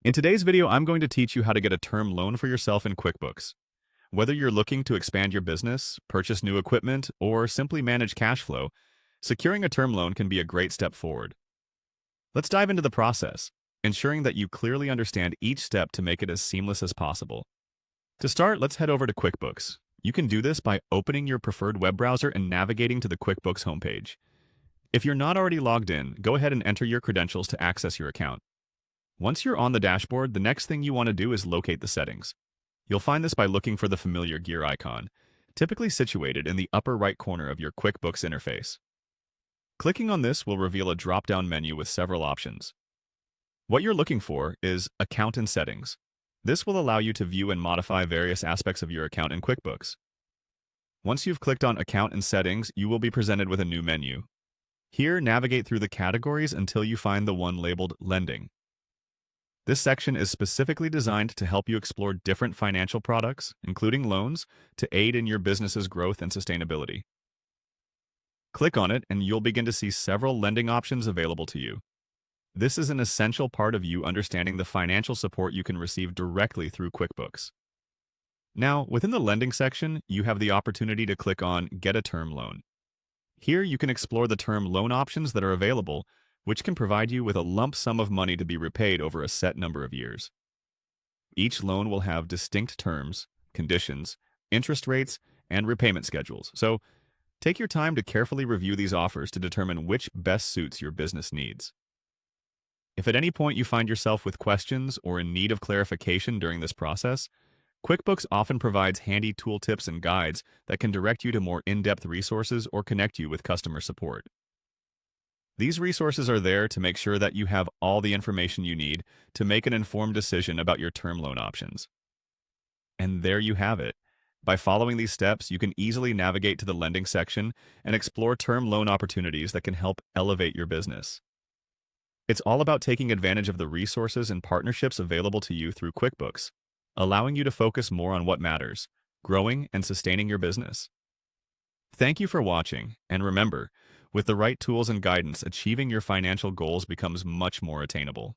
In today's video, I'm going to teach you how to get a term loan for yourself in QuickBooks. Whether you're looking to expand your business, purchase new equipment, or simply manage cash flow, securing a term loan can be a great step forward. Let's dive into the process, ensuring that you clearly understand each step to make it as seamless as possible. To start, let's head over to QuickBooks. You can do this by opening your preferred web browser and navigating to the QuickBooks homepage. If you're not already logged in, go ahead and enter your credentials to access your account. Once you're on the dashboard, the next thing you want to do is locate the settings. You'll find this by looking for the familiar gear icon, typically situated in the upper right corner of your QuickBooks interface. Clicking on this will reveal a drop-down menu with several options. What you're looking for is Account and Settings. This will allow you to view and modify various aspects of your account in QuickBooks. Once you've clicked on Account and Settings, you will be presented with a new menu. Here, navigate through the categories until you find the one labeled Lending. This section is specifically designed to help you explore different financial products, including loans, to aid in your business's growth and sustainability. Click on it and you'll begin to see several lending options available to you. This is an essential part of you understanding the financial support you can receive directly through QuickBooks. Now, within the lending section, you have the opportunity to click on Get a Term Loan. Here you can explore the term loan options that are available, which can provide you with a lump sum of money to be repaid over a set number of years. Each loan will have distinct terms, conditions, interest rates, and repayment schedules, so take your time to carefully review these offers to determine which best suits your business needs. If at any point you find yourself with questions or in need of clarification during this process, QuickBooks often provides handy tooltips and guides that can direct you to more in-depth resources or connect you with customer support. These resources are there to make sure that you have all the information you need to make an informed decision about your term loan options. And there you have it. By following these steps, you can easily navigate to the lending section and explore term loan opportunities that can help elevate your business. It's all about taking advantage of the resources and partnerships available to you through QuickBooks, allowing you to focus more on what matters, growing and sustaining your business. Thank you for watching, and remember, with the right tools and guidance, achieving your financial goals becomes much more attainable.